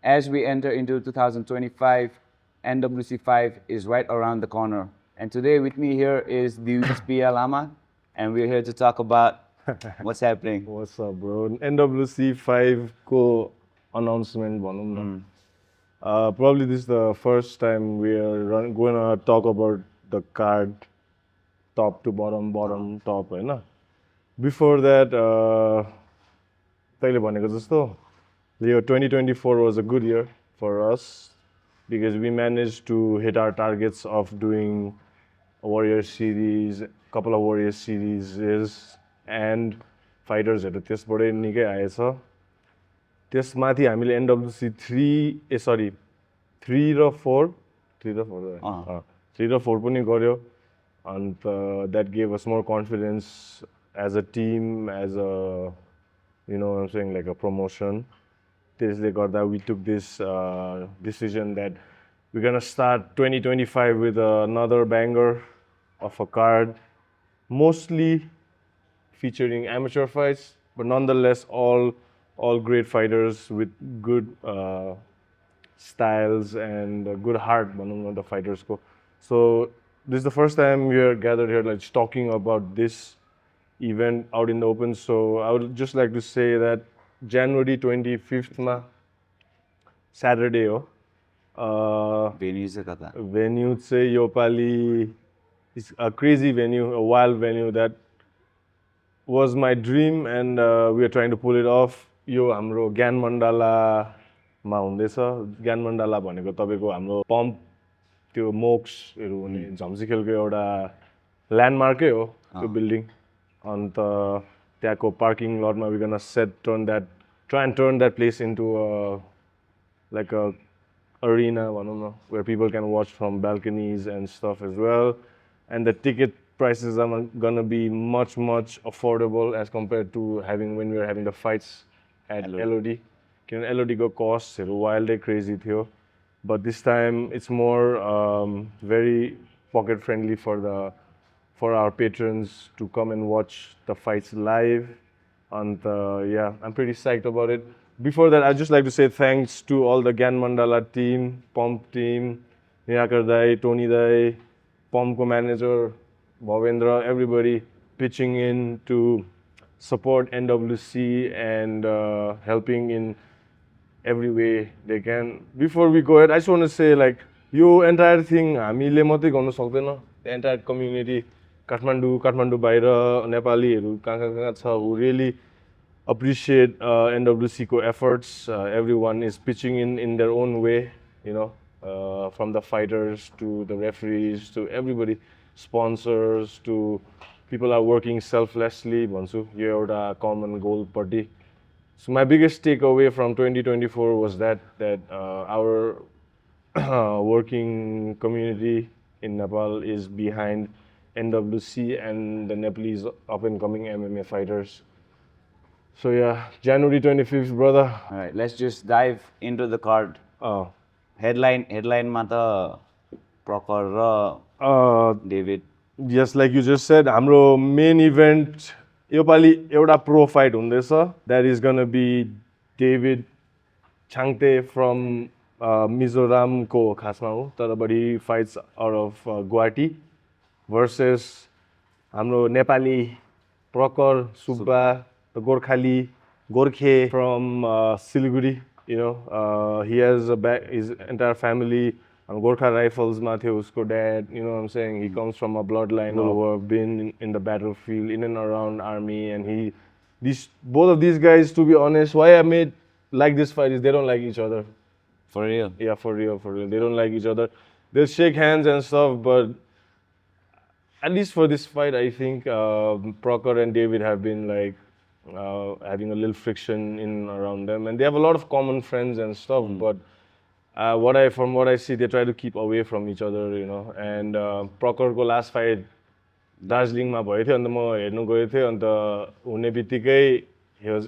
as we enter into 2025, NWC 5 is right around the corner. And today with me here is Diwiz Pia Lama, and we're here to talk about what's happening. What's up, bro? NWC 5 को announcement भनौँ न. Probably this is the first time we are going to talk about the card top to bottom, bottom, top, होइन? Before that, तैँले भनेको जस्तो, यो 2024 was a good year for us because we managed to hit our targets of doing a Warrior Series, couple of Warrior Series and फाइटर्सहरू त्यसबाटै निकै आएछ. त्यसमाथि हामीले NWC 3 र 4 पनि गर्यो. अन्त that gave us more confidence as a team, as a, you know what I'm saying, like a promotion. त्यसले गर्दा we took this decision that we're gonna start 2025 with another banger of a card, mostly featuring amateur fights, but nonetheless all great fighters with good styles and good heart, the fighters go. So this is the first time we are gathered here, like talking about this event out in the open. So I would just like to say that January 25th ma Saturday हो. Venue चाहिँ कता? Venue चाहिँ यो पालि is a crazy venue, a wild venue that was my dream, and we are trying to pull it off. यो हाम्रो ज्ञानमण्डलामा हुँदैछ. ज्ञानमण्डला भनेको तपाईँको हाम्रो pump त्यो मोक्सहरू हुने झम्सीखेलको एउटा ल्यान्डमार्कै हो त्यो बिल्डिङ. अन्त त्यहाँको पार्किङ लटमा we gonna try and turn that place into like a arena, भनौँ न, where people can watch from balconies and stuff as well. And the ticket prices are gonna be much affordable as compared to when we were having the fights at LOD. LOD go costs wildly crazy थियो, but this time it's more very pocket friendly for our patrons to come and watch the fights live. And yeah, I'm pretty psyched about it. Before that, I'd just like to say thanks to all the Gyanmandala team, Pomp team, Niyakar Dai, Tony Dai, Pomp manager, Bhavendra, everybody pitching in to support NWC and helping in every way they can. Before we go ahead, I just want to say, like, yo entire thing हामीले मात्रै गर्न सक्दैन. The entire community, Kathmandu बाहिर नेपालीहरू कहाँ छ, who really appreciate NWC को efforts. Everyone is pitching in their own way, you know, from the fighters to the referees to everybody, sponsors to people are working selflessly. भन्छु यो एउटा common goal party. So my biggest takeaway from 2024 was that our working community in Nepal is behind NWC and the Nepalese up-and-coming MMA fighters. So yeah, January 25th, brother. All right, let's just dive into the card. Headline mata Prokhor raw David. Just like you just said, हाम्रो main event यो पालि एउटा pro fight हुँदैछ. That is gonna be David Changte from Mizoram को खासमा हो, तर but he fights out of Guwahati versus हाम्रो Nepali Prokhor Subba, the Gorkhe from Siliguri. You know, he has his entire family Gorkha Rifles ma थियो उसको dad. You know what I'm saying? He comes from a bloodline who have been in the battlefield, in and around army, and both of these guys, to be honest, why I made like this fight is they don't like each other. For real? Yeah, for real. They don't like each other. They'll shake hands and stuff, but at least for this fight, I think Prokhor and David have been like having a little friction in and around them, and they have a lot of common friends and stuff. But from what I see, they try to keep away from each other, you know. And Prokhor ko last fight दार्जिलिङमा भयो थियो, अन्त म हेर्नु गएको थिएँ. अन्त हुने बित्तिकै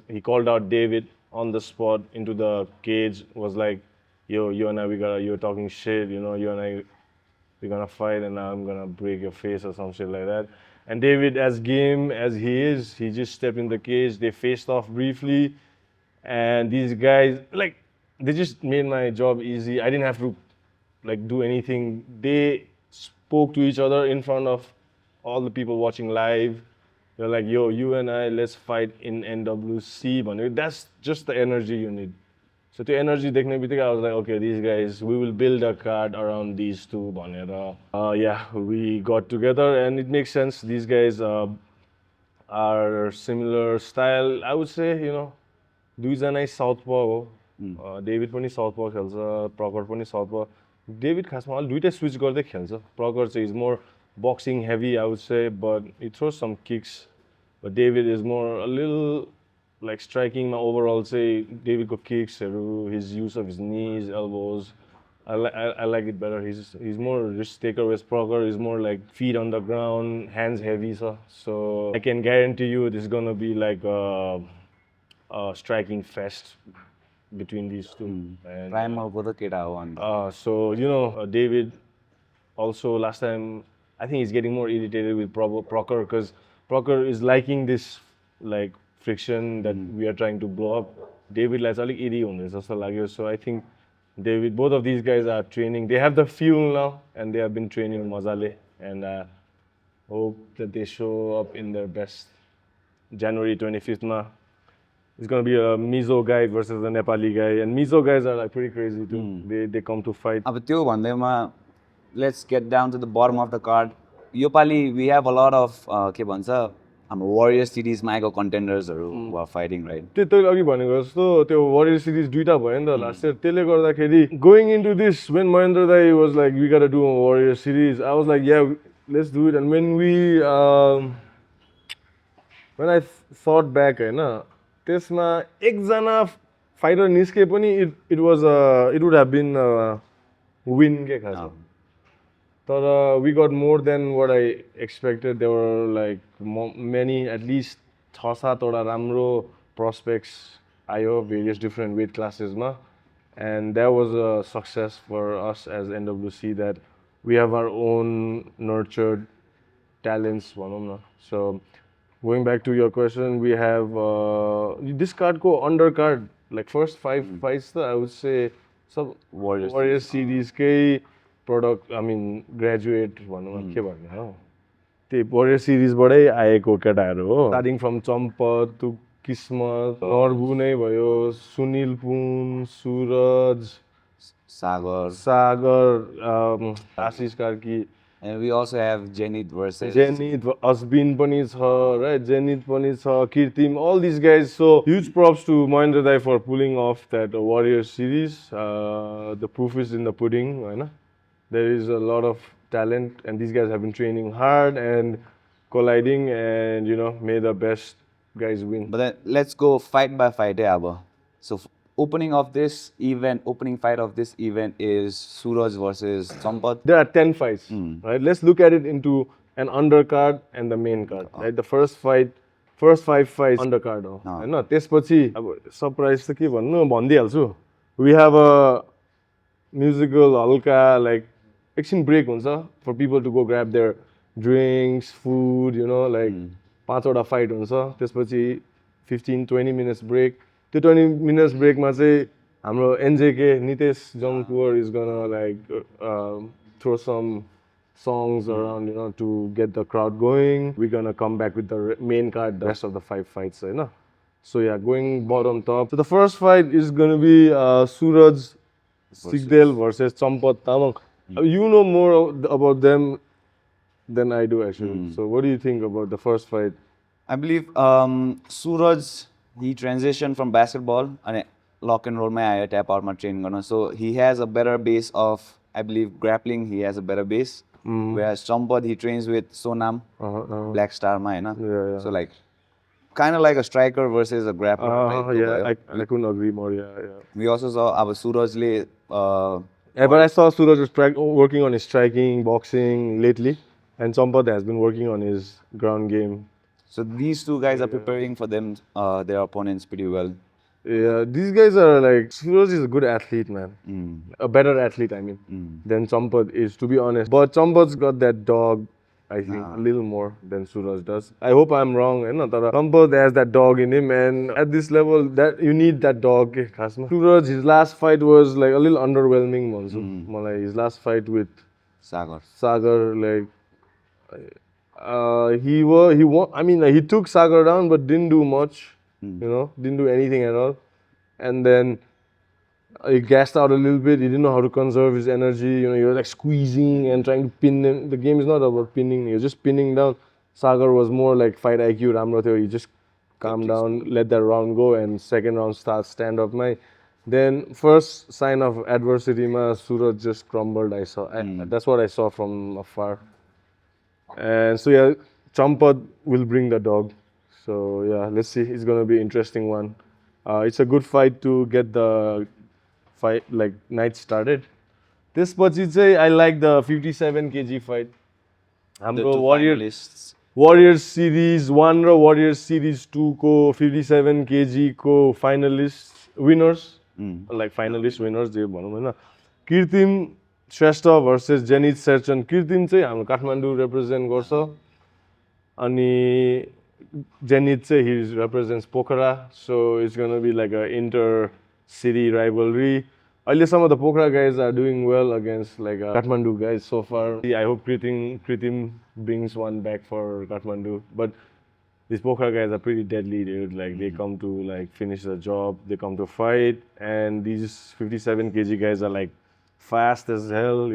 he called out David on the spot into the cage, was like, yo, you and I, you're talking shit, you know, you and I, we're gonna fight and I'm gonna break your face or some shit like that. And David, as game as he is, he just stepped in the cage. They faced off briefly, and these guys, like, they just made my job easy. I didn't have to like do anything. They spoke to each other in front of all the people watching live. They're like, yo, you and I, let's fight in NWC. That's just the energy you need. So the energy dekhne bitika, I was like, okay, these guys, we will build a card around these two. Yeah, we got together and it makes sense. These guys are similar style. I would say, you know, दुईजना साउथपा हो David पनि साउथपा खेल्छ प्रकर पनि साउथपा David खासमा अलि दुईटै switch गर्दै खेल्छ प्रकर चाहिँ is more boxing heavy I would say but it throws some kicks but David is more a little like स्ट्राइकिङमा ओभरअल चाहिँ डेभिडको किक्सहरू his use of his knees elbows I like it better. He's more risk taker, whereas Proker is more like feet on the ground, hands heavy. So I can guarantee you this is gonna be like a striking fest between these two. So you know, David also last time I think he's getting more irritated with Proker because Proker is liking this like friction that we are trying to blow up. David likes a little idiot on this. So I think David, both of these guys are training. They have the fuel now, and they have been training Mazale. And hope that they show up in their best. January 25th, it's going to be a Mizo guy versus a Nepali guy. And Mizo guys are like pretty crazy too. They come to fight. Let's get down to the bottom of the card. Yopali, we have a lot of Warrior Series Maiko contenders who are fighting, right? त्यही अघि भनेको जस्तो त्यो Warrior Series दुईटा भयो नि त last year त्यसले गर्दाखेरि going into this when Mahendra Dai was like we got to do a Warrior Series I was like yeah let's do it and when I thought back हैन त्यसमा एकजना fighter निस्के पनि it would have been win के खास But we got more than what I expected. There were like many, at least 6-7 ramro prospects आयो various different weight classes ma. And that was a success for us as NWC that we have our own nurtured talents. So going back to your question, we have this card ko undercard like first 5 fights I would say some Warrior Series ke product I mean graduate भनौँ के भन्ने हो त्यही Warrior Series बाटै आएको केटाहरू हो starting from Champat to किस्मत नर्बु नै भयो सुनिल पुन सुरज सागर Ashish Karki and we also have Jenit versus Asbin पनि छ right Jenit पनि छ Kirtim all these guys so huge props to Mahendra Dai for pulling off that Warrior Series the proof is in the pudding Hahn There is a lot of talent and these guys have been training hard and colliding and you know may the best guys win. But then let's go fight by fight Abba. So opening fight of this event is Suraj versus Sampat. There are 10 fights, right? Let's look at it into an undercard and the main card. Right? The first 5 fights undercard हो हैन त्यसपछि अब surprise त के भन्नु भन्दिहाल्छु. We have a musical halka like एकछिन break हुन्छ for people to go grab their drinks, food, you know, like 5 वटा fight हुन्छ त्यसपछि 15-20 minutes break. त्यो 20 minutes break मा चाहिँ हाम्रो NJK Nitesh Jamkur is gonna like throw some songs around, you know, to get the crowd going. We're gonna come back with the main card, the rest of the 5 fights, you know. So yeah, going bottom top. So the first fight is gonna be Suraj Sikdel versus Champat Tamang. You know more about them than I do actually. So what do you think about the first fight? I believe Suraj he transitioned from basketball and lock and roll my tap out my train gonna. So he has a better base of I believe grappling. He has a better base. Whereas Champat he trains with Sonam, Black Star ma, yeah. So like kind of like a striker versus a grappler. Yeah, I couldn't agree more. Yeah. We also saw our Suraj yeah, but I saw Suraj was working on his striking, boxing lately, and Champat has been working on his ground game. So these two guys are preparing for them, their opponents pretty well. Yeah, these guys are like Suraj is a good athlete, man. A better athlete, I mean, than Champat is, to be honest. But Champat's got that dog I think, a little more than Suraj does. I hope I'm wrong. Sampath has that dog in him, and at this level, that you need that dog. Suraj, his last fight was like a little underwhelming. His last fight with Sagar, like he won. I mean, like, he took Sagar down, but didn't do much. Didn't do anything at all. And then he gassed out a little bit. He didn't know how to conserve his energy. He was like squeezing and trying to pin him. The game is not about pinning. He was just pinning down. Sagar was more like fight IQ. Ramrateo, he just calm down, let that round go, and second round starts stand up. Then first sign of adversity, Suraj just crumbled. I saw. That's what I saw from afar. And so yeah, Champad will bring the dog. So yeah, let's see. It's gonna be an interesting one. It's a good fight to get the fight like night started. त्यसपछि चाहिँ I like the 57 kg fight. हाम्रो Warrior Series 1 र Warrior Series 2 को 57 kg को finalists winners, like finalist winners जे भनौँ हैन. कृतिम श्रेष्ठ versus Jenit Sherchan. कृतिम चाहिँ हाम्रो काठमाडौँ represent गर्छ अनि जेनित चाहिँ he represents Pokhara, so it's going to be like a inter-city rivalry. Some of the Pokhara guys are doing well against like Kathmandu guys so far. I hope Kritim brings one back for Kathmandu. But these Pokhara guys are pretty deadly, dude. Like they come to like finish the job, they come to fight, and these 57 kg guys are like fast as hell,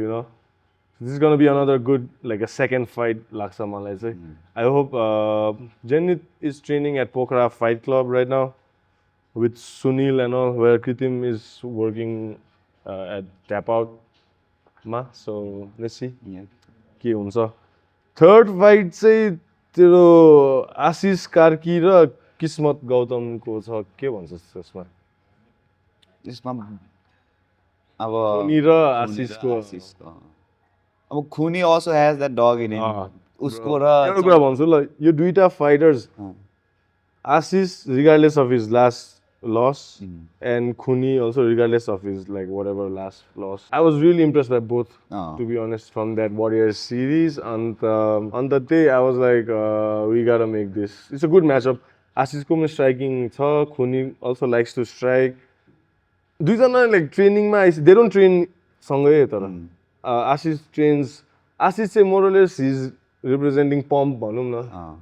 This is gonna be another good, like a second fight, Laksa Malai chai. I hope Janit is training at Pokhara Fight Club right now with Sunil and all, where Kritim is working at Tap Out. So let's see. के हुन्छ. Third fight चाहिँ तेरो आशिष कार्की र किस्मत गौतमको छ. के भन्छस् त्यसमा? अब खुनी र आशिषको. Khuni also has that dog in him. Usko ra एउटा कुरा भन्छु ल, यो दुईटा fighters Ashish regardless of his last loss and Khuni also regardless of his like whatever last loss. I was really impressed by both, to be honest, from that Warrior series. And on the day I was like, we gotta make this. It's a good matchup. Ashish ko striking cha, Khuni also likes to strike. दुईजना like training ma they don't train सँगै तर Ashish trains. Ashish चाहिँ more or less he's representing pump भनौँ न.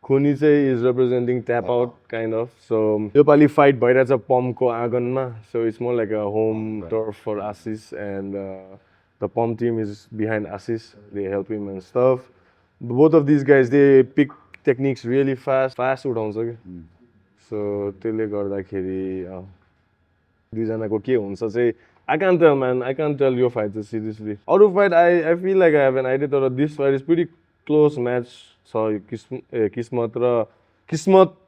Khuni चाहिँ is representing tap out kind of. So yo Pali fight भइरहेछ pump को आँगनमा. So it's more like a home turf for Ashish, and the pump team is behind Ashish. They help him and stuff. Both of these guys they pick techniques really fast उठाउँछ के. So त्यसले गर्दाखेरि दुईजनाको के हुन्छ चाहिँ I can't tell, man. I can't tell your fight seriously. Out of fight, I feel like I have an idea that this fight is pretty close match. So Kismat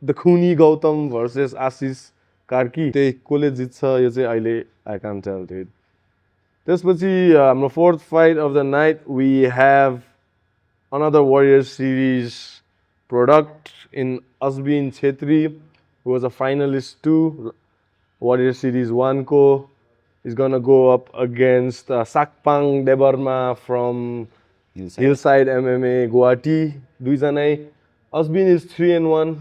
the Khuni Gautam versus Ashish Karki. They kole jitsa yo chai aile I can't tell, dude. त्यसपछि the fourth fight of the night, we have another Warrior Series product in Asbin Chhetri, who was a finalist too. Warrior Series 1 ko is gonna go up against Sakpang Debarma from Hillside MMA Guwahati. Duijanai. Asbin is 3-1.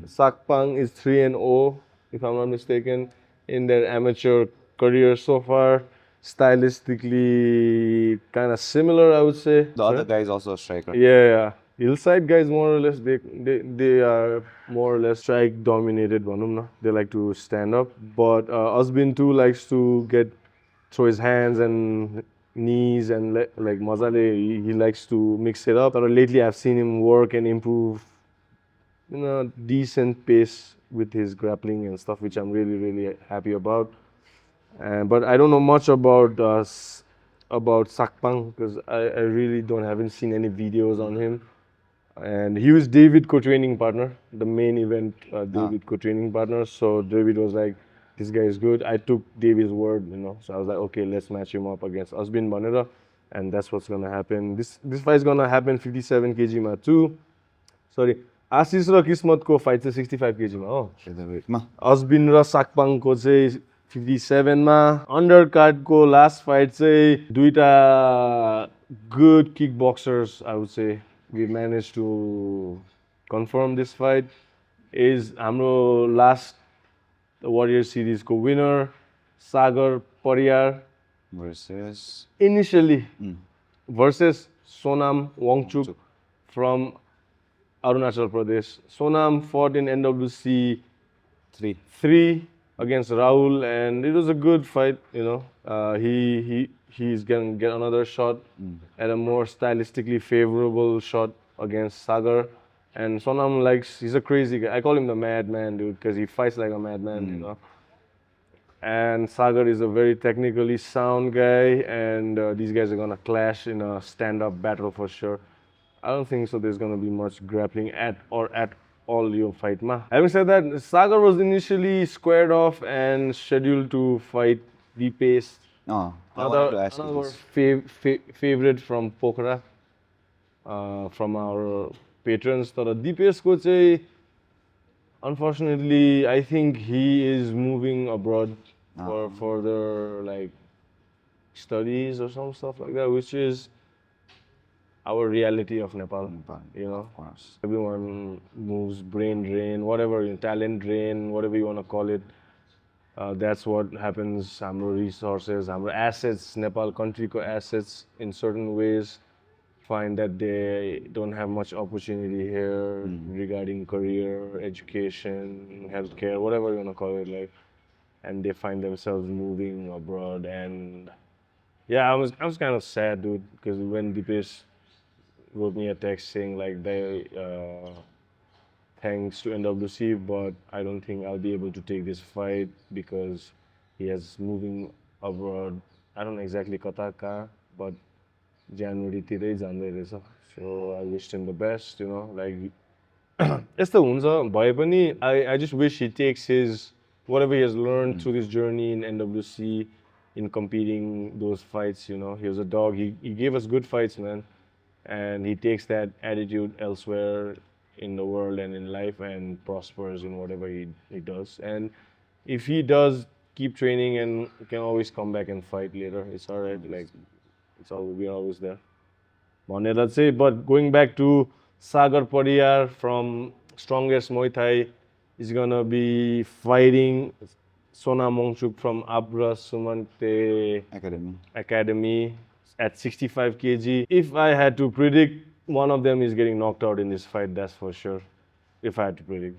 Sakpang is 3-0, if I'm not mistaken, in their amateur career so far. Stylistically, kind of similar, I would say. The other guy is also a striker. Yeah. Hillside guys, more or less, they are more or less strike dominated. They like to stand up, but Asbin too likes to throw his hands and knees and like Mazale. He likes to mix it up. But lately, I've seen him work and improve, decent pace with his grappling and stuff, which I'm really happy about. But I don't know much about Sakpang because I really haven't seen any videos on him. And he was David co-training partner, the main event David co-training partner. So David was like, this guy is good. I took David's word, So I was like, okay, let's match him up against Asbin Banera. And that's what's going to happen. This fight is going to happen 57 kg ma too. Sorry. Ashish ra Kismat ko fight is 65 kg ma. Asbin ra Sakpang ko चाहिँ 57 ma. Undercard ko last fight चाहिँ दुईटा good kickboxers, I would say. we managed to confirm this fight is हाम्रो last Warrior Series को winner Sagar Pariyar Versus initially versus Sonam Wangchuk from Arunachal Pradesh. Sonam fought in NWC 3 against Rahul, and it was a good fight. You know, he's gonna get another shot at a more stylistically favorable shot against Sagar. And Sonam he's a crazy guy. I call him the madman, dude, because he fights like a madman. You know. And Sagar is a very technically sound guy, and these guys are gonna clash in a stand-up battle for sure. I don't think so. There's gonna be much grappling at all your fight, ma. Having said that, Sagar was initially squared off and scheduled to fight Deepesh, I wanted to ask you another this. favorite from Pokhara, from our patrons. तर दिपेशको चाहिँ unfortunately I think he is moving abroad for further like studies or some stuff like that, which is our reality of Nepal. You know, Of course. everyone moves, brain drain, whatever, talent drain, whatever you want to call it. That's what happens. हाम्रो resources, हाम्रो assets, Nepal country ko assets in certain ways find that they don't have much opportunity here regarding career, education, healthcare, whatever you want to call it, like, and they find themselves moving abroad. And yeah, I was kind of sad, dude, because when Dipesh wrote me a text saying like thanks to NWC, but I don't think I'll be able to take this fight because he is moving abroad. I don't know exactly kata ka, but January तिरै जाँदै रहेछ. So I wished him the best, you know, like यस्तो हुन्छ भए पनि I just wish he takes his whatever he has learned through this journey in NWC in competing those fights, you know. He was a dog. He gave us good fights, man. And he takes that attitude elsewhere in the world and in life and prospers in whatever he does. And if he does keep training and can always come back and fight later, it's all right. Like, we're always there. भनेर चाहिँ, but going back to Sagar Pariyar from Strongest Muay Thai is gonna be fighting Sonam Wangchuk from Abra Sumante Academy at 65 kg. If I had to predict, one of them is getting knocked out in this fight, that's for sure. If I had to predict.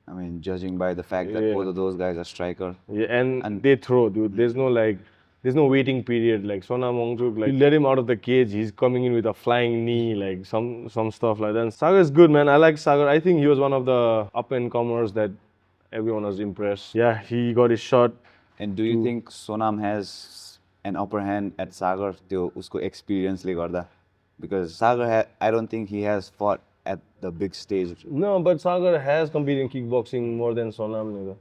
I mean, judging by the fact that both of those guys are striker. Yeah, and they throw, dude. There's no waiting period. Like Sonam Wangchuk, like you let him out of the cage, he's coming in with a flying knee, like some stuff like that. And Sagar is good, man. I like Sagar. I think he was one of the up and comers that everyone was impressed. Yeah, he got his shot. And do you think Sonam has an upper hand at Sagar त्यो उसको experience ले गर्दा? Because Sagar I don't think he has fought at the big stage. No, but Sagar has competed in kickboxing more than Sonam. You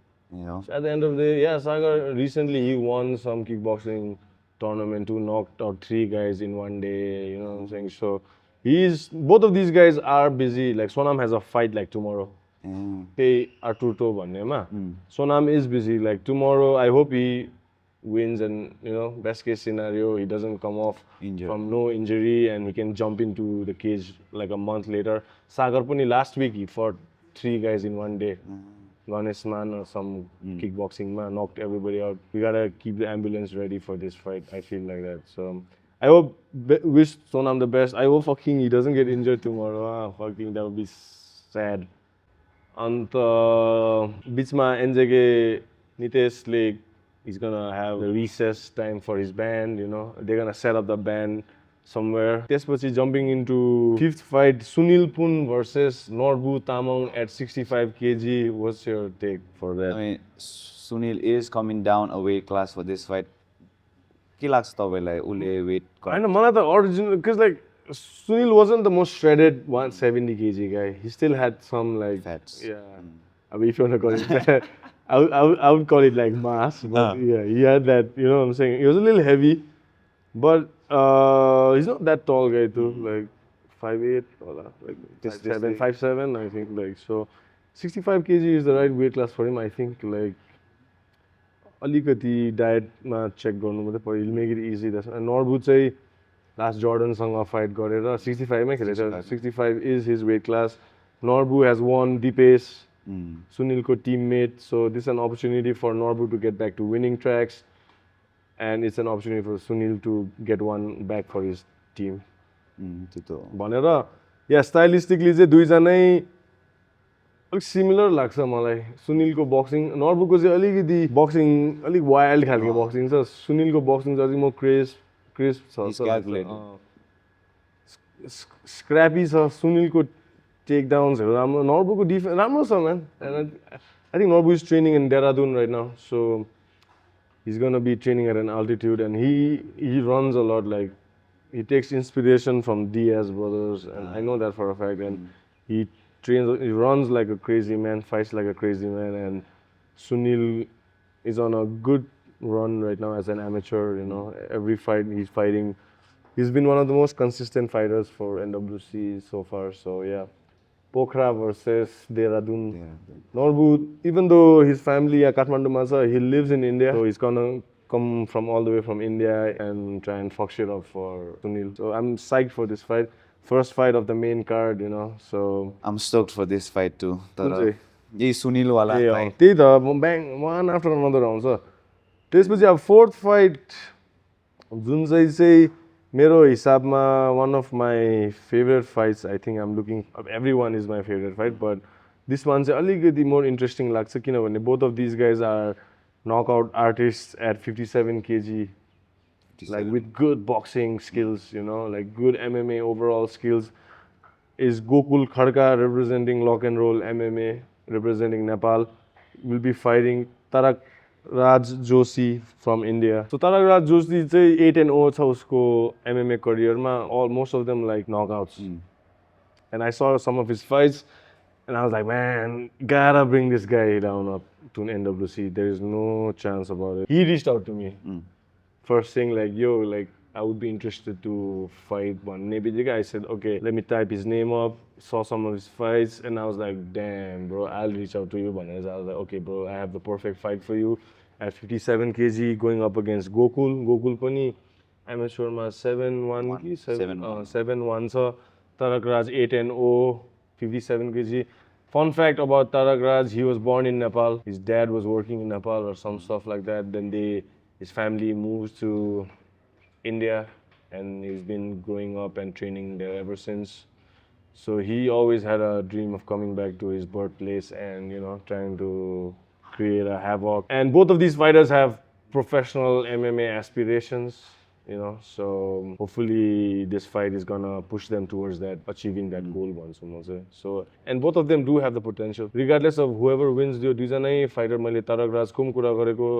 know? So at the end of the day, yeah, Sagar recently he won some kickboxing tournament too, knocked out 3 guys in one day, you know what I'm saying? So both of these guys are busy. Like Sonam has a fight like tomorrow. Hey, Arturto भन्नेमा. Sonam is busy. Like tomorrow, I hope he wins and, you know, best case scenario, he doesn't come off from no injury and he can jump into the cage like a month later. Sagar पनि last week he fought 3 guys in one day. Ganesh man or some kickboxing man knocked everybody out. We gotta keep the ambulance ready for this fight. I feel like that. So I hope, wish Sonam the best. I hope fucking he doesn't get injured tomorrow. Fucking that would be sad. अन्त बिचमा NJK Niteshले he's gonna have the recess time for his band, you know. They're gonna set up the band somewhere. त्यसपछि jumping into 5th fight, Sunil Pun versus Norbu Tamang at 65 kg. What's your take for that? I mean, Sunil is coming down a weight class for this fight. के लाग्छ तपाईलाई उले weight cut? I know, मलाई त original, because like Sunil wasn't the most shredded 170 kg guy. He still had some like Fats. Yeah. I mean, if you want to call it fat, I would call it like mass. But yeah, he had that, you know what I'm saying? He was a little heavy, but he's not that tall guy too, like 5'8", or like 5'7", I think. Like, so 65 kg is the right weight class for him, I think. Like, अलिकति डायटमा check गर्नु मात्रै पर्यो, he'll make it easy. And Norbu चाहिँ last जर्डनसँग fight गरेर 65 मै खेलेछ 65 is his weight class Norbu has won Dipesh Sunilको teammate so this is an opportunity for Norbu to get back to winning tracks and it's an opportunity for Sunil to get one back for his team त्यो त भनेर या stylistically चाहिँ दुईजनै अलिक similar लाग्छ मलाई सुनिलको boxing नर्बुको चाहिँ अलिकति बक्सिङ अलिक वाइल्ड खालको बक्सिङ छ सुनिलको बक्सिङ चाहिँ अलिक म क्रेज छ स्क्रैपी छ सुनिलको टेक डाउन्सहरू राम्रो नर्बुको डिफेन्स राम्रो छ man I think Norbu is training in Dehradun right now so he's going to be training at an altitude and he runs a lot like he takes inspiration from Diaz brothers and I know that for a fact and he runs like a crazy man fights like a crazy man and Sunil is on a good run right now as an amateur you know every fight he's fighting he's been one of the most consistent fighters for NWC so far so yeah Pokhara versus Dehradun. Norbu, even though his family at Kathmandu, he lives in India, so he's gonna come from all the way from India and try and fuck shit up for Sunil. So I'm psyched for this fight. First fight of the main card, you know. So I'm stoked for this fight too. यही सुनिल वाला fight. त्यही त bang one after another round छ त्यसपछि अब fourth fight जुन चाहिँ मेरो हिसाबमा one of my favorite fights I think I'm looking everyone is my favorite fight but this one चाहिँ अलिकति more interesting लाग्छ किनभने both of these guys are knockout artists at 57 kg like with good boxing skills you know like good MMA overall skills is Gokul Khadka representing Lock and Roll MMA representing Nepal will be fighting Tarak Raj Joshi from India. So Tarak Raj Joshi चाहिँ 8-0 छ उसको MMA career-मा most of them like knockouts. And I saw some of his fights and I was like man gotta bring this guy down up to an NWC there is no chance about it. He reached out to me first saying like yo like I would be interested to fight one bitteka I said okay let me type his name up saw some of his fights and I was like damn bro I'll reach out to you I was like okay bro I have the perfect fight for you at 57 kg going up against Gokul pani amateur ma 7-1 ki 7-1 cha Tarak Raj 8-0 57 kg fun fact about Tarak Raj he was born in Nepal his dad was working in Nepal or some stuff like that then his family moved to India and he's been growing up and training there ever since so he always had a dream of coming back to his birthplace and you know trying to create a havoc and both of these fighters have professional MMA aspirations you know so hopefully this fight is gonna push them towards that achieving that goal once more so and both of them do have the potential regardless of whoever wins the दुईजनै fighter मैले Tarak Raj को कुरा गरेको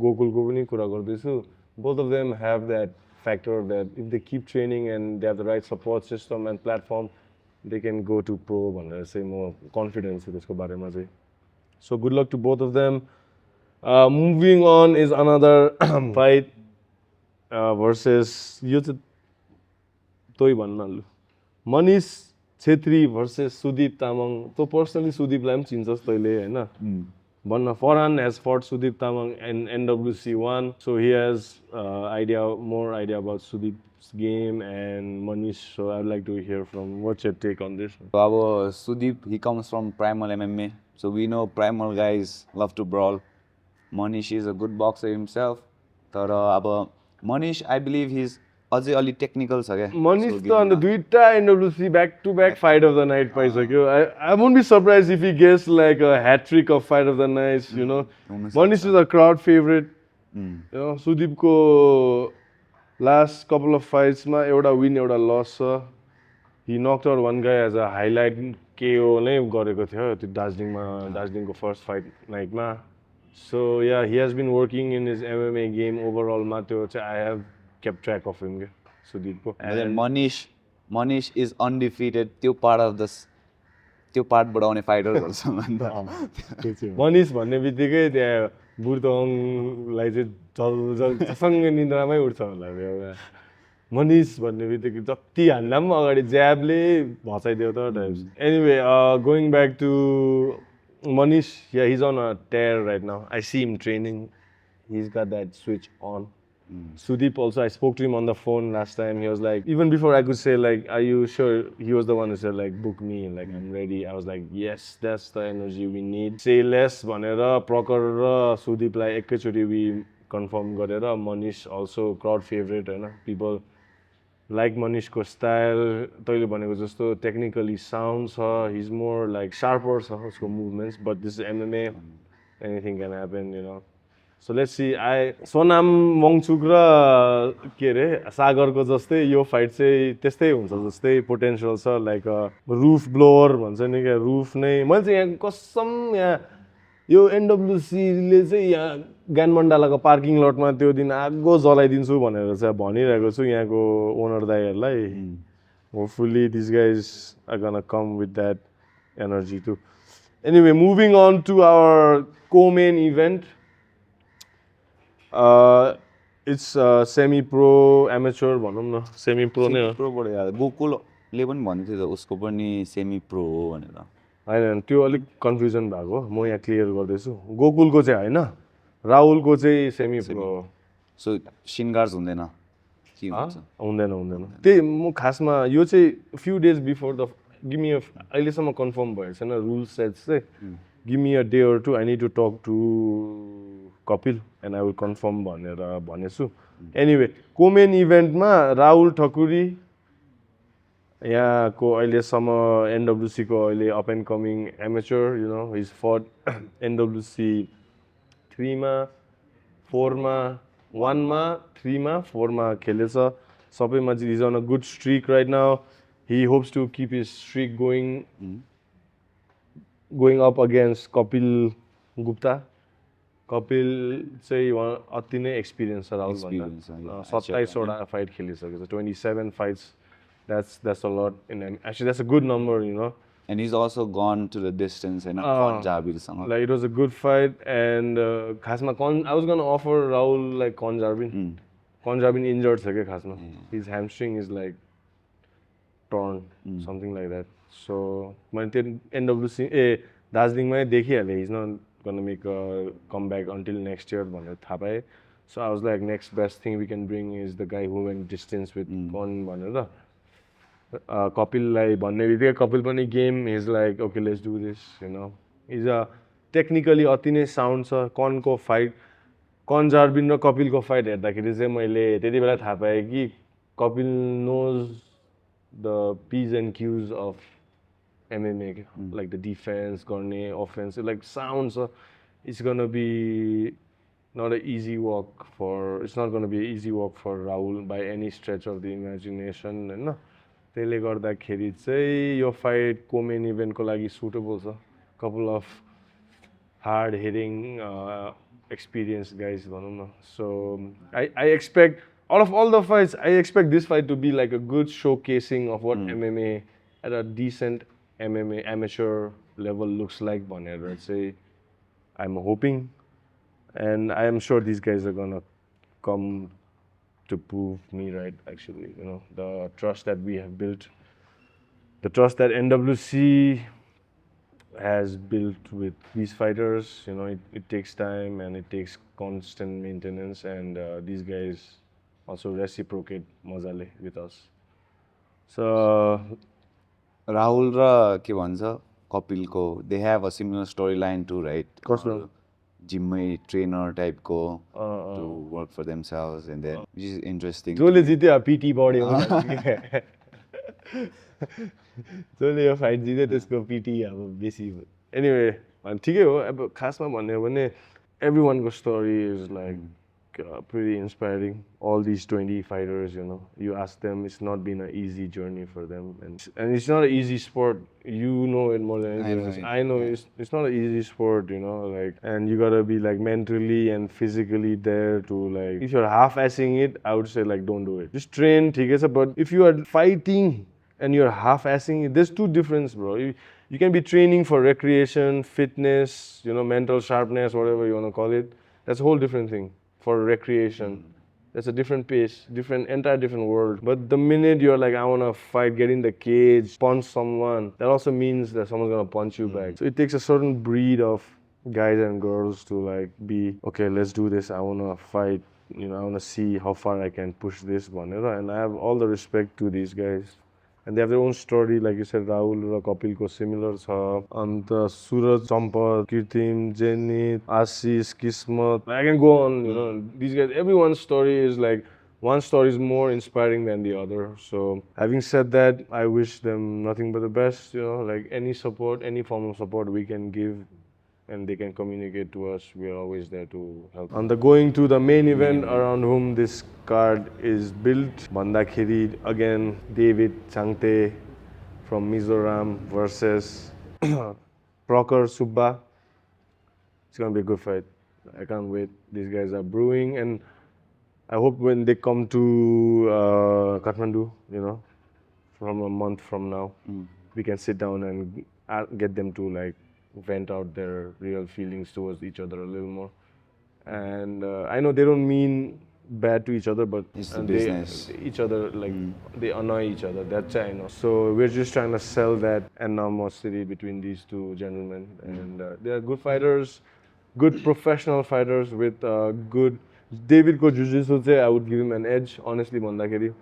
गोकुलको पनि कुरा गर्दैछु both of them have that factor that if they keep training and they have the right support system and platform they can go to pro भनेर चाहिँ म confidence त्यसको बारेमा चाहिँ so good luck to both of them moving on is another fight versus यो चाहिँ तोइ भन्न लु Manish Chhetri versus Sudeep Tamang तो पर्सनली सुदीपलाई पनि चिन्छस् तैले हैन Banna Farahn has fought Sudeep Tamang in NWC1, so he has more idea about Sudeep's game and Manish. So I'd like to hear from what's your take on this. Our Sudeep, he comes from Primal MMA, so we know Primal guys love to brawl. Manish is a good boxer himself. तर अब Manish, I believe he's अझै अलि technical छ क्या मनिष त अन्त दुईटा NWC back to back fight of the night पाइसक्यो I won't be surprised if he gets like a hat trick of fight of the night you know Manish is a crowd favorite you know सुदीपको last couple of fights मा एउटा win एउटा loss छ he knocked out one guy as a highlight KO नै गरेको थियो त्यो दार्जिलिङको first fight night मा so yeah he has been working in his MMA game overall मा त्यो चाहिँ I have kept track of him Sudeep and then Manish is undefeated त्यो part बढाउने फाइटर्सहरु छ मनिष भन्ने बित्तिकै त्यहाँ बुर्तङलाई चाहिँ सँग निन्द्रामै उठ्छ होला मनिष भन्ने बित्तिकै जति हान्दा पनि अगाडि ज्याबले भचाइदियो त anyway going back to Manish yeah he's on a tear right now I see him training he's got that switch on Sudeep also, I spoke to him on the phone last time. He was like, even before I could say like, are you sure? He was the one who said like, book me, like I'm ready. I was like, yes, that's the energy we need. Say less भनेर प्रकर र सुदीपलाई एकैचोटि we confirm गरेर Manish also crowd favorite हैन. People like Manishको style. तैँले भनेको जस्तो technically sound छ. He's more like sharper छ उसको movements. But this is MMA. Anything can happen, you know. So let's see. Sonam मङचुक र के अरे सागरको जस्तै यो फाइट चाहिँ त्यस्तै हुन्छ जस्तै पोटेन्सियल छ लाइक रुफ ब्लोअर भन्छ नि क्या रुफ नै मैले चाहिँ यहाँ कसम यहाँ यो एनडब्ल्युसीले चाहिँ यहाँ ज्ञानमण्डलाको पार्किङ लटमा त्यो दिन आगो जलाइदिन्छु भनेर चाहिँ भनिरहेको छु यहाँको ओनर दाइहरूलाई hopefully this guys are gonna come with that energy to anyway moving on to our co main event it's semi pro amateur भनौँ न सेमी प्रो नै हो प्रोबाट याद गोकुलले पनि भनेको थियो त उसको पनि सेमी प्रो हो भनेर होइन त्यो अलिक कन्फ्युजन भएको म यहाँ क्लियर गर्दैछु गोकुलको चाहिँ होइन राहुलको चाहिँ सेमी प्रो हो सो सिनगार्स हुँदैन के हुन्छ हुँदैन त्यही म खासमा यो चाहिँ few days before the give me अहिलेसम्म कन्फर्म भएको छैन रुल सेट्स चाहिँ give me a day or two I need to talk to Kapil and I will confirm भनेर भनेछु एनिवे को-मेन इभेन्टमा राहुल ठकुरी यहाँको अहिलेसम्म एनडब्ल्युसीको अहिले up and coming amateur you know his fight NWC 3मा 4मा 1मा 3मा 4मा खेलेछ सबैमा is on a good streak right now he hopes to keep his streak going up against Kapil Gupta. Kapil चाहिँ अति नै एक्सपिरियन्स छ राहुल भन्दा 27 वटा फाइट खेलिसकेको छ 27 fights. That's a lot actually that's a good number, you know. And he's also gone to the distance and Konjarbin. Like it was a good fight and khasma I was going to offer Rahul like Konjarbin. Konjarbin injured छ के खासमा. His hamstring is like torn, something like that. So मैले त्यो एनडब्ल्युसी दार्जिलिङमै देखिहालेँ he's not going to make a comeback until next year भनेर थाहा पाएँ. So I was like next best thing we can bring is the guy who went distance with Kon भनेर कपिललाई भन्ने बित्तिकै कपिल पनि game is like okay let's do this you know is a technically अति नै sound छ कनको fight कन्जार्बिन र कपिलको fight हेर्दाखेरि चाहिँ मैले त्यति बेला थाहा पाएँ कि Kapil knows the p's and q's of MMA like the defence गर्ने अफेन्स लाइक साउन्ड छ it's gonna be not an easy walk for it's not going to be an easy walk for Rahul by any stretch of the imagination हैन त्यसले गर्दाखेरि चाहिँ यो fight को-मेन इभेन्टको लागि suitable छ couple of hard heating experience guys भनौँ न सो I expect out of all the fights I expect this fight to be like a good showcasing of what MMA at a decent MMA amateur level looks like भनेर चाहिँ I'm hoping. And I am sure these guys are gonna come to prove me right, actually. You know, the trust that we have built, the trust that NWC has built with these fighters, you know, it takes time and it takes constant maintenance. And these guys also reciprocate mazale with us. So, Rahul ra ke bhन्छ Kapilko, they have a similar storyline too, right? जिममै trainer टाइपको to work for themselves and then which is interesting. जसले जित्यो पिटी बढ्यो जसले यो fight जित्यो त्यसको पिटी अब बेसी एनिवे ठिकै हो अब खासमा भन्ने हो भने everyone's story is like pretty inspiring. All these 20 fighters, you know, you ask them, it's not been an easy journey for them, and it's not an easy sport. You know it more than anything else. I know it's not an easy sport, you know, like, and you gotta be like mentally and physically there to like. If you're half-assing it, I would say like don't do it. Just train, ठीक है sir. But if you are fighting and you're half-assing it, there's two differences, bro. You can be training for recreation, fitness, you know, mental sharpness, whatever you wanna call it. That's a whole different thing. For recreation, that's a different pace, entire different world. But the minute you're like, I want to fight, get in the cage, punch someone, that also means that someone's gonna punch you back. So it takes a certain breed of guys and girls to like be, okay, let's do this. I want to fight I want to see how far I can push this bhanera, and I have all the respect to these guys. And they have their own story, like you said, Rahul र कपिलको similar छ अन्त सुरज सम्पत कृतिम जेनित आशिष किस्मत I can go on, these guys, everyone's story is like one story is more inspiring than the other. So having said that, I wish them nothing but the best, like any support, any form of support we can give and they can communicate to us, we are always there to help. And going to the main event around whom this card is built, Bandakiri, again, David Changte from Mizoram versus Prokar Subba. It's going to be a good fight. I can't wait. These guys are brewing, and I hope when they come to Kathmandu, from a month from now, we can sit down and get them to like vent out their real feelings towards each other a little more. And I know they don't mean bad to each other, but It's the business. each other like they annoy each other. That's I know. So we're just trying to sell that animosity between these two gentlemen, and they are good fighters, good professional fighters with good. David ko jiu-jitsu चाहिँ I would give him an edge, honestly भन्दाखेरि.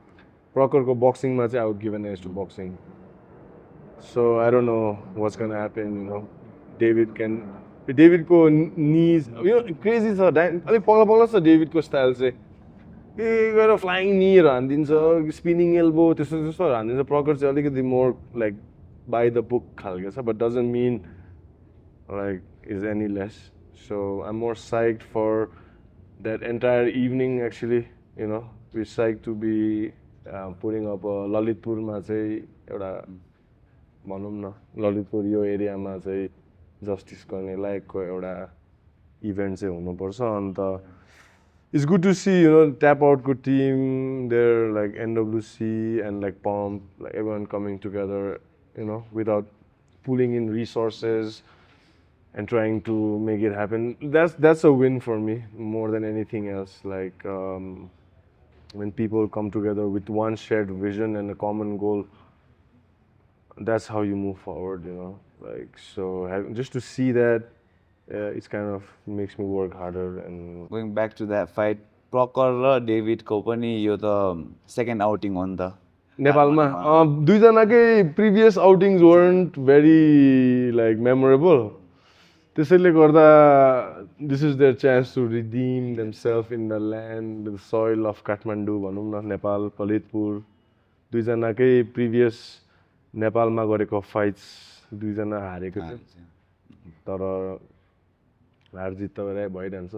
Prokar ko boxing मा चाहिँ I would give an edge to boxing. So I don't know what's gonna happen, David को knees, crazy छ, अलिक पगला छ डेभिडको style चाहिँ के गएर फ्लाइङ नीहरू हानिदिन्छ, स्पिनिङ एल्बो त्यस्तो हानिदिन्छ. प्रकर चाहिँ अलिकति more like by the book खालको छ, but doesn't mean like is any less. So I am more psyched for that entire evening actually, we psyched to be putting up ललितपुरमा चाहिँ एउटा भनौँ न ललितपुर यो एरियामा चाहिँ जस्टिस गर्ने लायकको एउटा इभेन्ट चाहिँ हुनुपर्छ. अन्त it's good to see, Tap Out good team, they're like NWC and like Pomp, like everyone coming together, without pulling in resources and trying to make it happen. That's a win for me more than anything else. Like when people come together with one shared vision and a common goal, that's how you move forward, Like so, just to see that. It's kind of makes me work harder. And going back to that fight, Prokar र डेभिडको पनि यो त second outing हो नि त नेपालमा दुईजनाकै previous आउटिङ्स weren't very like memorable. त्यसैले गर्दा this is their chance to redeem themselves in the land, the soil of Kathmandu भनौँ न, नेपाल ललितपुर. दुईजनाकै प्रिभियस नेपालमा गरेको फाइट्स दुईजना हारेको थियो, तर हार जित त भइरहन्छ.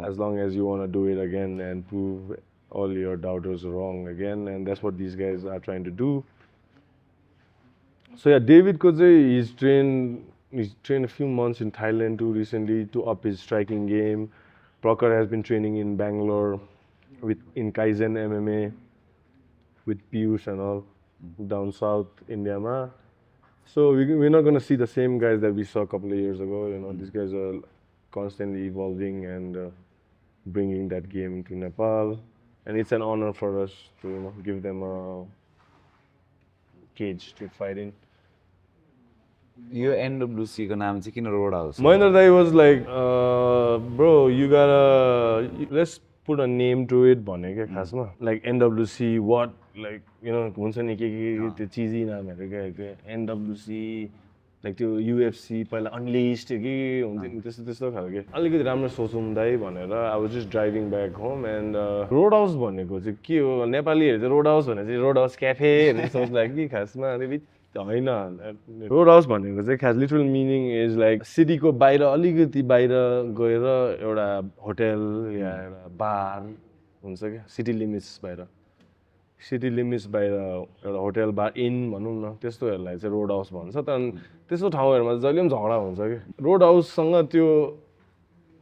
As long as you want to do it again and prove all your doubters wrong again, and that's what these guys are trying to do. So yeah, David ko he's trained a few months in Thailand too recently to up his striking game. Prokar has been training in Bangalore in Kaizen MMA with Piyush and all down south India ma. So we're not going to see the same guys that we saw a couple of years ago. These guys are constantly evolving and bringing that game to Nepal. And it's an honor for us to give them a cage to fight in. Yo NWC को नाम चाहिँ किन road house? Mahendra Dai was like, bro, you gotta, let's put a name to it भने क्या खासमा. Like NWC, what, like, हुन्छ नि के त्यो चिजी नामहरू क्या NWC, like त्यो UFC पहिला अनलिस्ट के हुन्छ नि त्यस्तो खालको अलिकति राम्रो सोचौँ दाइ भनेर. I was just driving back home and road house भनेको चाहिँ के हो, नेपालीहरू चाहिँ रोड हाउस भने चाहिँ रोड हाउस क्याफेहरू सोच्ला कि खासमा होइन. रोड हाउस भनेको चाहिँ खास लिटरल मिनिङ इज लाइक सिटीको बाहिर अलिकति बाहिर गएर एउटा होटेल या एउटा बार हुन्छ क्या, सिटी लिमिट्स बाहिर एउटा होटेल बार इन भनौँ न, त्यस्तोहरूलाई चाहिँ रोड हाउस भन्छ. तर त्यस्तो ठाउँहरूमा जहिले पनि झगडा हुन्छ कि. रोड हाउससँग त्यो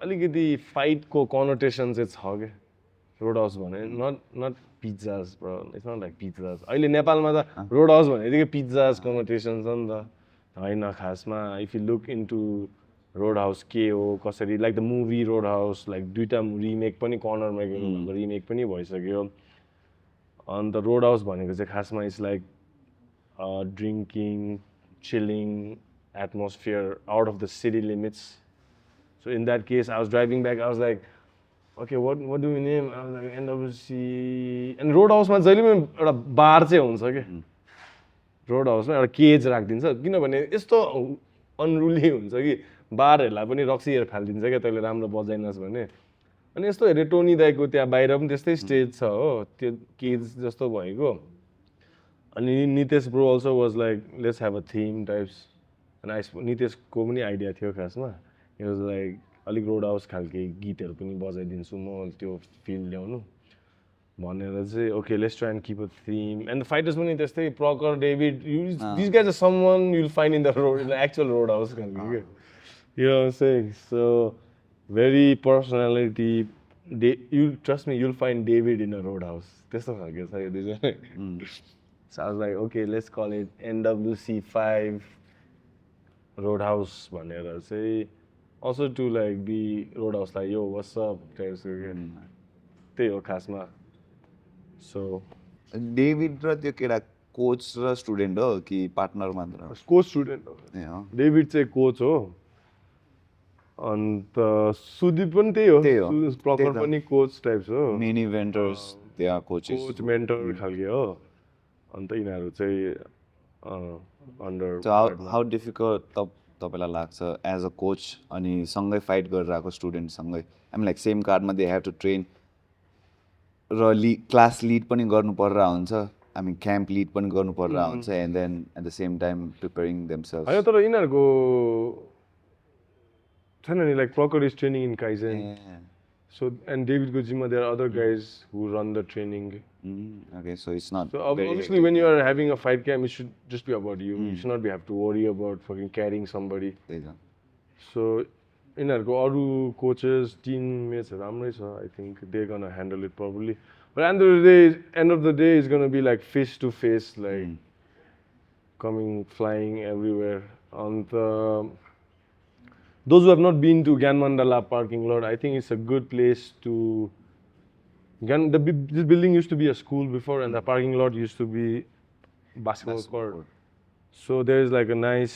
अलिकति फाइटको कनोटेसन चाहिँ छ क्या रोड हाउस भने. Not pizzas bro, it's not like pizzas. अहिले नेपालमा त रोड हाउस भनेदेखि पिज्जाज कनोटेसन छ नि त, होइन खासमा. If you look into Road House के हो कसरी, like the movie Road House, like दुईवटा रिमेक पनि कर्नरमा रिमेक पनि भइसक्यो. अन्त रोड हाउस भनेको चाहिँ खासमा it's like drinking chilling atmosphere out of the city limits. So in that case, I was driving back, I was like, okay, what do we name? I was like NWC and road हाउसमा जहिले पनि एउटा बार चाहिँ हुन्छ के road हाउसमा एउटा cage राखिदिन्छ किनभने यस्तो अनरुली हुन्छ कि बारहरूलाई पनि रक्सीहरू फालिदिन्छ क्या तैँले राम्रो बजाइनस् भने अनि यस्तो हेरे टोनी दाईको त्यहाँ बाहिर पनि त्यस्तै स्टेज छ हो त्यो केज जस्तो भएको अनि Nitesh bro also was like let's have a थिम टाइप्स अनि नितेशको पनि आइडिया थियो खासमा इट वाज लाइक अलिक रोड हाउस खालके गीतहरू पनि बजाइदिन्छु म त्यो फिल ल्याउनु भनेर चाहिँ okay let's try and keep a theme and the fighters पनि त्यस्तै Prakar David this guys are someone you'll find in the road in the actual Road House खालके You know what I'm saying? So, very personality. You trust me, you'll find David in a roadhouse. That's what I guess. So I was like, okay, let's call it NWC5 Roadhouse. I'll say also to like be roadhouse like, yo, what's up? Teo Kasma. So. David र त्यो केटा coach र student हो कि partner मात्र coach student हो David चाहिँ coach हो अन्त सुदीप पनि त्यही हो प्रकर पनि कोच टाइप्स हो मेन इभेन्टर्स त्यहाँ कोच मेन्टर खालके हो अन्त यिनीहरू चाहिँ अन्डर हाउ डिफिकल्ट तपाईँलाई लाग्छ एज अ कोच अनि सँगै फाइट गरेर आएको स्टुडेन्टसँगै आइम लाइक सेम कार्डमा दे हेभ टु ट्रेन र क्लास लिड पनि गर्नु पर्रा हुन्छ आई मिन क्याम्प लिड पनि गर्नु पर्रा हुन्छ and then at the same time preparing themselves होइन तर यिनीहरूको छैन नि like Prakar is training in Kaizen so and डेभिडको जिम्मा there are other guys who run the training okay so it's not so obviously when you are having a fight camp it should just be about you you should not be have to worry about fucking carrying somebody so यिनीहरूको अरू coaches टिममेट्सहरू राम्रै छ I think they gonna handle it properly but end of the day is gonna be like face to face like coming flying everywhere अन्त those who have not been to Gyanmandala parking lot, I think it's a good place to. This building used to be a school before, and the parking lot used to be basketball court. So there is like a nice,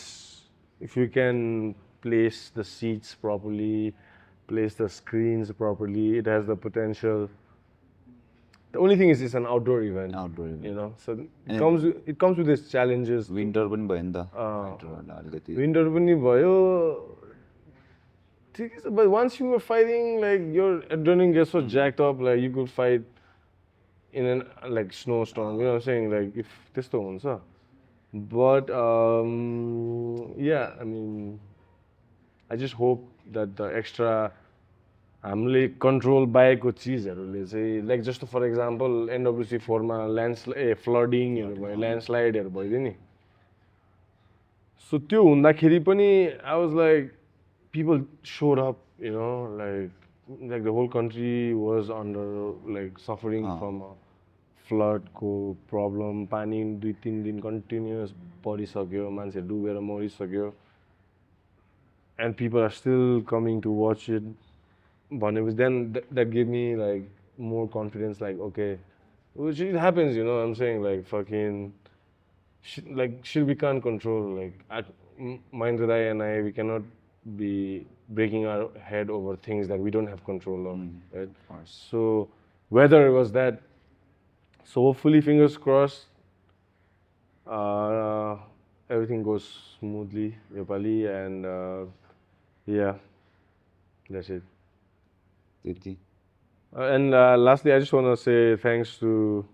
if you can place the seats properly, place the screens properly, it has the potential. The only thing is it's an outdoor event. You know, so it comes with its challenges. Winter पनि भयो नि त Winter पनि भयो but once you were fighting, like your adrenaline gets so jacked up, like you could fight in an like snowstorm. You know what I'm saying? Like if this one, so. But yeah, I mean, I just hope that the extra हामीले control बाहेको चिजहरूले चाहिँ like जस्तो for example NWC 4मा फ्लडिङहरू भयो ल्यान्डस्लाइडहरू भइदियो नि सो त्यो हुँदाखेरि पनि I was like people showed up, you know, like the whole country was under like suffering from a flood problem. Pani 2-3 दिन continuous परिसक्यो मान्छे डुबेर मरिसक्यो and people are still coming to watch it. Then that gave me like more confidence. Like okay, which it happens, you know. I'm saying like fucking shit we can't control. Like at Mahindra and I, we cannot be breaking our head over things that we don't have control of, right? So whether it was that, so hopefully fingers crossed, everything goes smoothly, Nepali, and yeah, that's it. And lastly, I just want to say thanks to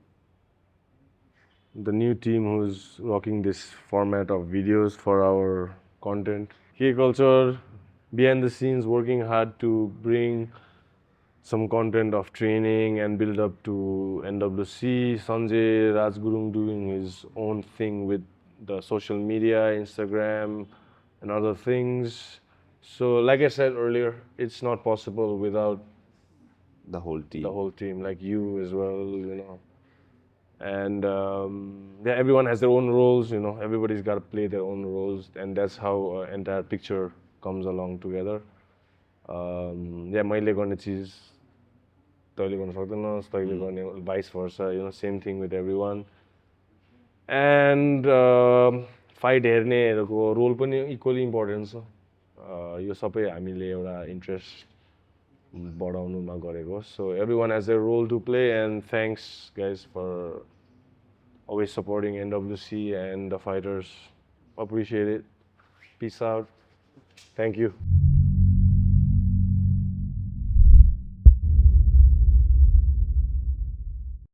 the new team who's rocking this format of videos for our content. K culture, behind the scenes, working hard to bring some content of training and build up to NWC. Sanjay Rajgurung doing his own thing with the social media, Instagram, and other things. So, like I said earlier, it's not possible without the whole team, like you as well, you know. And yeah, everyone has their own roles, you know, everybody's got to play their own roles, and that's how entire picture comes along together. Yeah, मैले गर्ने चिज तैँले गर्न सक्दैनस् तैँले गर्ने vice versa, you know, same thing with everyone. And fight हेर्नेहरूको role पनि equally important छ यो सबै हामीले एउटा इन्ट्रेस्ट बढाउनुमा गरेको. So everyone has their role to play, and thanks guys for always supporting NWC and the fighters. Appreciate it. Peace out. Thank you.